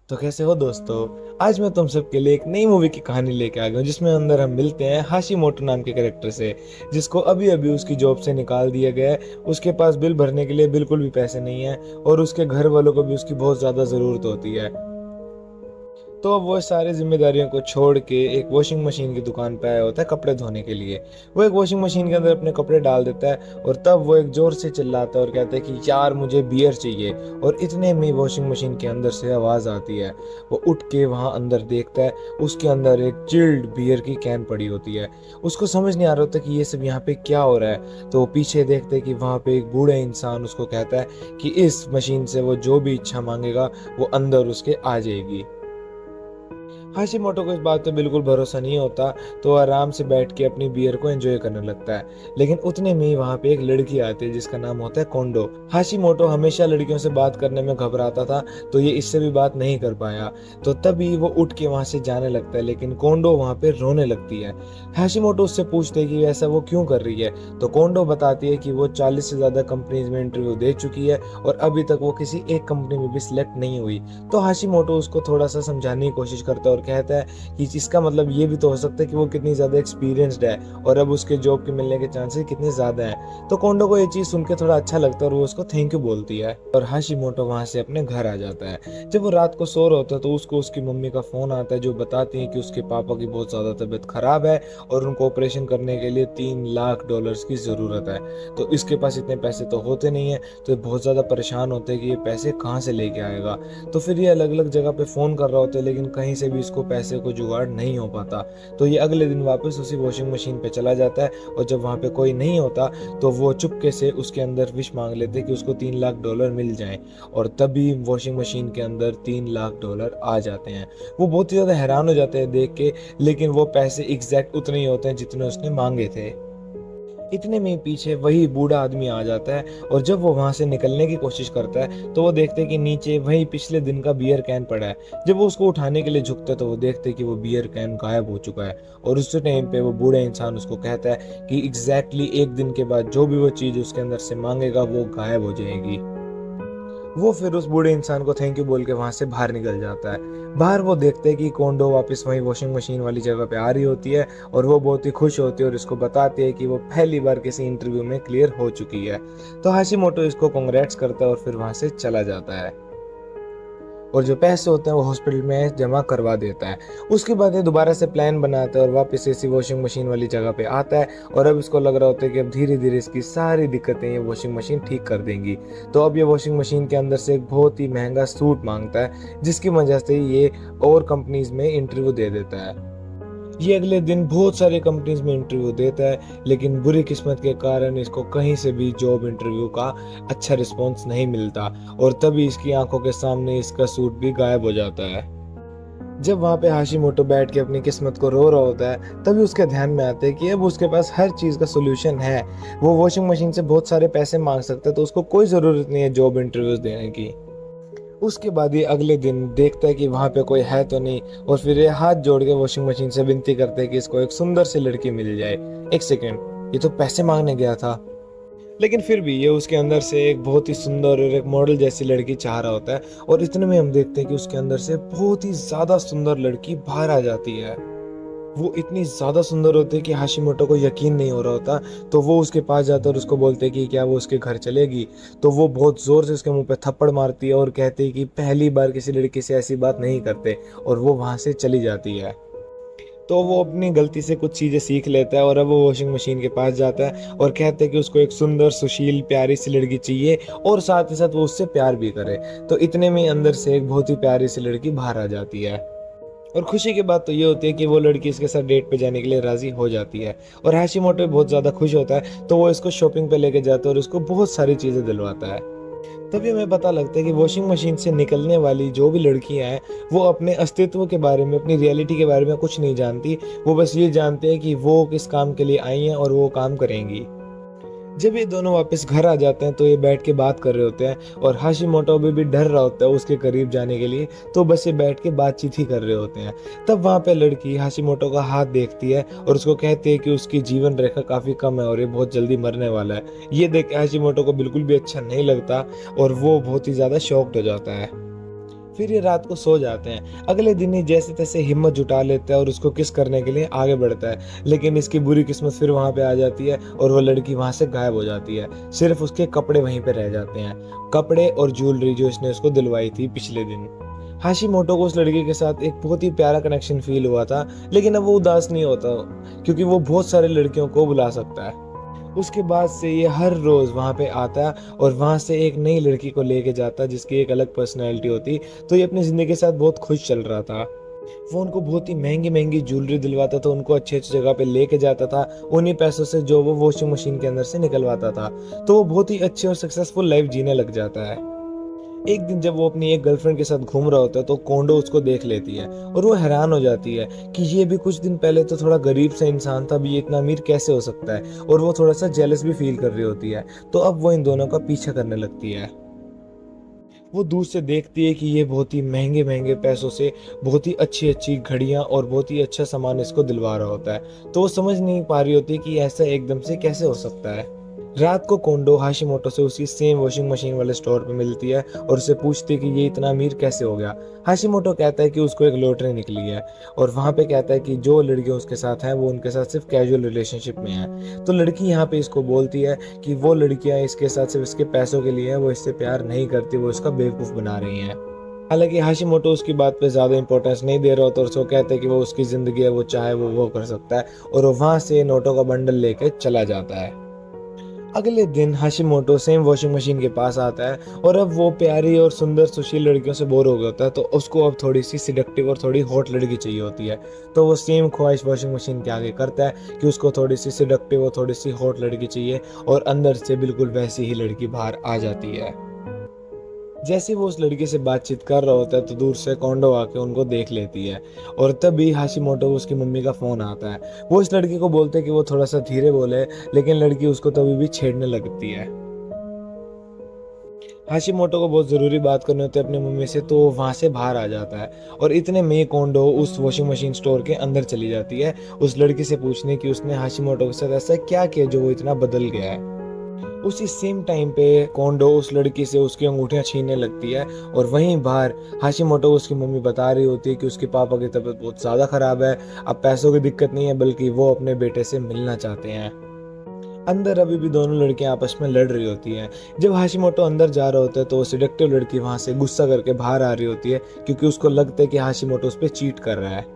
तो कैसे हो दोस्तों। आज मैं तुम सबके लिए एक नई मूवी की कहानी लेके आ गया हूँ जिसमें अंदर हम मिलते हैं हाशिमोटो नाम के कैरेक्टर से, जिसको अभी अभी उसकी जॉब से निकाल दिया गया है। उसके पास बिल भरने के लिए बिल्कुल भी पैसे नहीं है और उसके घर वालों को भी उसकी बहुत ज़्यादा ज़रूरत होती है। तो अब वो सारी जिम्मेदारियों को छोड़ के एक वॉशिंग मशीन की दुकान पे आया होता है कपड़े धोने के लिए। वो एक वॉशिंग मशीन के अंदर अपने कपड़े डाल देता है और तब वो एक जोर से चिल्लाता है और कहता है कि यार मुझे बियर चाहिए। और इतने में वॉशिंग मशीन के अंदर से आवाज़ आती है। वो उठ के वहाँ अंदर देखता है, उसके अंदर एक चिल्ड बियर की कैन पड़ी होती है। उसको समझ नहीं आ रहा होता कि ये सब यहाँ पे क्या हो रहा है। तो वो पीछे देखते है कि वहाँ पे एक बूढ़ा इंसान उसको कहता है कि इस मशीन से वो जो भी इच्छा मांगेगा वो अंदर उसके आ जाएगी। हाशिमोटो को इस बात पे बिल्कुल भरोसा नहीं होता, तो आराम से बैठ के अपनी बियर को एंजॉय करने लगता है। लेकिन उतने में ही वहाँ पे एक लड़की आती है जिसका नाम होता है कोंडो। हाशिमोटो हमेशा लड़कियों से बात करने में घबराता था, तो ये इससे भी बात नहीं कर पाया। तो तभी वो उठ के वहाँ से जाने लगता है, लेकिन कोंडो वहाँ पे रोने लगती है। हाशिमोटो उससे पूछते हैं कि ऐसा वो क्यों कर रही है। तो कोंडो बताती है कि वो 40 से ज़्यादा कंपनीज में इंटरव्यू दे चुकी है और अभी तक वो किसी एक कंपनी में भी सिलेक्ट नहीं हुई। तो हाशिमोटो उसको थोड़ा सा समझाने की कोशिश करता है और कहता है कि इसका मतलब ये भी तो हो सकता है कि वो कितनी ज़्यादा एक्सपीरियंस्ड है और अब उसके जॉब के मिलने के चांसेस कितने ज़्यादा हैं। तो कोंडो को ये चीज़ सुन के थोड़ा अच्छा लगता है और वो उसको थैंक यू बोलती है और हाशिमोटो वहाँ से अपने घर आ जाता है। जब वो रात को सो रहा होता है तो उसको उसकी मम्मी का फ़ोन आता है जो बताती है कि उसके पापा की बहुत ज़्यादा तबीयत ख़राब है और उनको ऑपरेशन करने के लिए $3 लाख की ज़रूरत है। तो इसके पास इतने पैसे तो होते नहीं है, तो बहुत ज़्यादा परेशान होते हैं कि ये पैसे कहाँ से लेके आएगा। तो फिर ये अलग अलग जगह पे फ़ोन कर रहा होता है, लेकिन कहीं से भी इसको पैसे को जुगाड़ नहीं हो पाता। तो ये अगले दिन वापस उसी वॉशिंग मशीन पे चला जाता है और जब वहाँ पे कोई नहीं होता तो वो चुपके से उसके अंदर विश मांग लेते कि उसको $3 लाख मिल जाए। और तभी वॉशिंग मशीन के अंदर $3 लाख आ जाते हैं। वो बहुत ही ज़्यादा हैरान हो जाते हैं देख के, लेकिन वो पैसे एग्जैक्ट उतने ही होते हैं जितने उसने मांगे थे। इतने में पीछे वही बूढ़ा आदमी आ जाता है और जब वो वहां से निकलने की कोशिश करता है तो वो देखते हैं कि नीचे वही पिछले दिन का बियर कैन पड़ा है। जब वो उसको उठाने के लिए झुकता है तो वो देखते हैं कि वो बियर कैन गायब हो चुका है। और उस टाइम पे वो बूढ़ा इंसान उसको कहता है कि एग्जैक्टली एक दिन के बाद जो भी वो चीज़ उसके अंदर से मांगेगा वो गायब हो जाएगी। वो फिर उस बूढ़े इंसान को थैंक यू बोल के वहां से बाहर निकल जाता है। बाहर वो देखते हैं कि कोंडो वापस वही वॉशिंग मशीन वाली जगह पे आ रही होती है और वो बहुत ही खुश होती है और इसको बताती है कि वो पहली बार किसी इंटरव्यू में क्लियर हो चुकी है। तो हाशिमोटो इसको कांग्रेट्स करता है और फिर वहां से चला जाता है और जो पैसे होते हैं वो हॉस्पिटल में जमा करवा देता है। उसके बाद ये दोबारा से प्लान बनाता है और वापस इसी वॉशिंग मशीन वाली जगह पे आता है और अब इसको लग रहा होता है कि अब धीरे धीरे इसकी सारी दिक्कतें ये वॉशिंग मशीन ठीक कर देंगी। तो अब ये वॉशिंग मशीन के अंदर से एक बहुत ही महंगा सूट मांगता है, जिसकी वजह से ये और कंपनीज में इंटरव्यू दे देता है। ये अगले दिन बहुत सारी कंपनीज में इंटरव्यू देता है, लेकिन बुरी किस्मत के कारण इसको कहीं से भी जॉब इंटरव्यू का अच्छा रिस्पॉन्स नहीं मिलता और तभी इसकी आंखों के सामने इसका सूट भी गायब हो जाता है। जब वहाँ पे हाशिमोटो बैठ के अपनी किस्मत को रो रहा होता है तभी उसके ध्यान में आता है कि अब उसके पास हर चीज़ का सोल्यूशन है। वो वॉशिंग मशीन से बहुत सारे पैसे मांग सकता है, तो उसको कोई ज़रूरत नहीं है जॉब इंटरव्यूज देने की। उसके बाद ये अगले दिन देखता है कि वहाँ पे कोई है तो नहीं और फिर ये हाथ जोड़ के वॉशिंग मशीन से विनती करते हैं कि इसको एक सुंदर सी लड़की मिल जाए। एक सेकेंड, ये तो पैसे मांगने गया था। लेकिन फिर भी ये उसके अंदर से एक बहुत ही सुंदर और एक मॉडल जैसी लड़की चाह रहा होता है और इतने में हम देखते हैं कि उसके अंदर से बहुत ही ज्यादा सुंदर लड़की बाहर आ जाती है। वो इतनी ज्यादा सुंदर होती है कि हाशिमोटो को यकीन नहीं हो रहा होता। तो वो उसके पास जाता है और उसको बोलते हैं कि क्या वो उसके घर चलेगी। तो वो बहुत जोर से उसके मुंह पे थप्पड़ मारती है और कहती है कि पहली बार किसी लड़की से ऐसी बात नहीं करते, और वो वहां से चली जाती है। तो वो अपनी गलती से कुछ चीज़ें सीख लेता है और अब वो वॉशिंग मशीन के पास जाता है और कहते हैं कि उसको एक सुंदर सुशील प्यारी सी लड़की चाहिए और साथ ही साथ वो उससे प्यार भी करे। तो इतने में ही अंदर से एक बहुत ही प्यारी सी लड़की बाहर आ जाती है और खुशी की बात तो ये होती है कि वो लड़की इसके साथ डेट पे जाने के लिए राजी हो जाती है और हाशिमोटो बहुत ज़्यादा खुश होता है। तो वो इसको शॉपिंग पे लेके जाता है और उसको बहुत सारी चीज़ें दिलवाता है। तभी हमें पता लगता है कि वॉशिंग मशीन से निकलने वाली जो भी लड़कियां हैं वो अपने अस्तित्व के बारे में, अपनी रियलिटी के बारे में कुछ नहीं जानती। वो बस ये जानते हैं कि वो किस काम के लिए आई हैं और वो काम करेंगी। जब ये दोनों वापस घर आ जाते हैं तो ये बैठ के बात कर रहे होते हैं और हाशिमोटो अभी भी डर रहा होता है उसके करीब जाने के लिए, तो बस ये बैठ के बातचीत ही कर रहे होते हैं। तब वहाँ पे लड़की हाशिमोटो का हाथ देखती है और उसको कहती है कि उसकी जीवन रेखा काफ़ी कम है और ये बहुत जल्दी मरने वाला है। ये देख के हाशिमोटो को बिल्कुल भी अच्छा नहीं लगता और वो बहुत ही ज़्यादा शॉक्ड हो जाता है। फिर ये रात को सो जाते हैं। अगले दिन ही जैसे तैसे हिम्मत जुटा लेता है और उसको किस करने के लिए आगे बढ़ता है, लेकिन इसकी बुरी किस्मत फिर वहाँ पे आ जाती है और वो लड़की वहाँ से गायब हो जाती है। सिर्फ उसके कपड़े वहीं पे रह जाते हैं, कपड़े और ज्वेलरी जो इसने उसको दिलवाई थी पिछले दिन। हाशिमोटो को उस लड़की के साथ एक बहुत ही प्यारा कनेक्शन फील हुआ था, लेकिन अब वो उदास नहीं होता क्योंकि वो बहुत सारे लड़कियों को बुला सकता है। उसके बाद से ये हर रोज वहाँ पे आता और वहाँ से एक नई लड़की को लेके जाता जिसकी एक अलग पर्सनैलिटी होती। तो ये अपनी जिंदगी के साथ बहुत खुश चल रहा था। वो उनको बहुत ही महंगी महंगी ज्वेलरी दिलवाता था, उनको अच्छी अच्छी जगह पे लेके जाता था, उन्हीं पैसों से जो वो वॉशिंग मशीन के अंदर से निकलवाता था। तो वो बहुत ही अच्छी और सक्सेसफुल लाइफ जीने लग जाता है। एक दिन जब वो अपनी एक गर्लफ्रेंड के साथ घूम रहा होता है तो कोंडो उसको देख लेती है और वो हैरान हो जाती है कि ये भी कुछ दिन पहले तो थोड़ा गरीब सा इंसान था, अभी ये इतना अमीर कैसे हो सकता है। और वो थोड़ा सा जेलस भी फील कर रही होती है। तो अब वो इन दोनों का पीछा करने लगती है। वो दूर से देखती है कि ये बहुत ही महंगे महंगे पैसों से बहुत ही अच्छी अच्छी घड़ियां और बहुत ही अच्छा सामान इसको दिलवा रहा होता है। तो वो समझ नहीं पा रही होती कि ऐसा एकदम से कैसे हो सकता है। रात को कोंडो हाशिमोटो से उसी सेम वॉशिंग मशीन वाले स्टोर पे मिलती है और उससे पूछती है कि ये इतना अमीर कैसे हो गया। हाशिमोटो कहता है कि उसको एक लॉटरी निकली है और वहाँ पे कहता है कि जो लड़कियां उसके साथ हैं वो उनके साथ सिर्फ कैजुअल रिलेशनशिप में है। तो लड़की यहाँ पे इसको बोलती है कि वो लड़कियां इसके साथ सिर्फ इसके पैसों के लिए है, वो इससे प्यार नहीं करती, वो इसका बेवकूफ़ बना रही हैं। हालांकि हाशिमोटो उसकी बात पे ज़्यादा इंपॉर्टेंस नहीं दे रहा होता और उसको कहते हैं कि वो उसकी ज़िंदगी है, वो चाहे वो कर सकता है। और वो वहाँ से नोटों का बंडल लेके चला जाता है। अगले दिन हाशिमोटो सेम वॉशिंग मशीन के पास आता है और अब वो प्यारी और सुंदर सुशील लड़कियों से बोर हो गया होता है। तो उसको अब थोड़ी सी सिडक्टिव और थोड़ी हॉट लड़की चाहिए होती है। तो वो सेम ख्वाहिश वॉशिंग मशीन के आगे करता है कि उसको थोड़ी सी सिडक्टिव और थोड़ी सी हॉट लड़की चाहिए और अंदर से बिल्कुल वैसी ही लड़की बाहर आ जाती है। जैसे वो उस लड़की से बातचीत कर रहा होता है तो दूर से कोंडो आके उनको देख लेती है और तभी हाशिमोटो को उसकी मम्मी का फोन आता है। वो इस लड़की को बोलते हैं कि वो थोड़ा सा धीरे बोले, लेकिन लड़की उसको तभी भी छेड़ने लगती है। हाशिमोटो को बहुत ज़रूरी बात करनी होती है अपनी मम्मी से, तो वो वहाँ से बाहर आ जाता है और इतने में कोंडो उस वॉशिंग मशीन स्टोर के अंदर चली जाती है उस लड़की से पूछने कि उसने हाशिमोटो के साथ ऐसा क्या किया जो वो इतना बदल गया है। उसी सेम टाइम पे कोंडो उस लड़की से उसकी अंगूठियां छीनने लगती है और वहीं बाहर हाशिमोटो को उसकी मम्मी बता रही होती है कि उसके पापा की तबीयत बहुत ज़्यादा ख़राब है, अब पैसों की दिक्कत नहीं है बल्कि वो अपने बेटे से मिलना चाहते हैं। अंदर अभी भी दोनों लड़कियां आपस में लड़ रही होती हैं। जब हाशिमोटो अंदर जा रहा होता है तो वो सिडक्टिव लड़की वहां से गुस्सा करके बाहर आ रही होती है क्योंकि उसको लगता है कि हाशिमोटो उस पर चीट कर रहा है।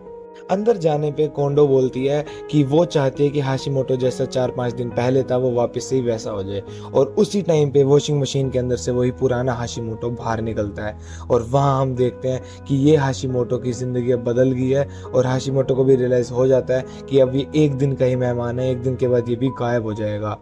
अंदर जाने पे कोंडो बोलती है कि वो चाहती है कि हाशिमोटो जैसा 4-5 दिन पहले था वो वापस से ही वैसा हो जाए। और उसी टाइम पे वॉशिंग मशीन के अंदर से वही पुराना हाशिमोटो बाहर निकलता है और वहाँ हम देखते हैं कि ये हाशिमोटो की ज़िंदगी अब बदल गई है और हाशिमोटो को भी रियलाइज़ हो जाता है कि अब ये एक दिन का ही मेहमान है, एक दिन के बाद ये भी गायब हो जाएगा।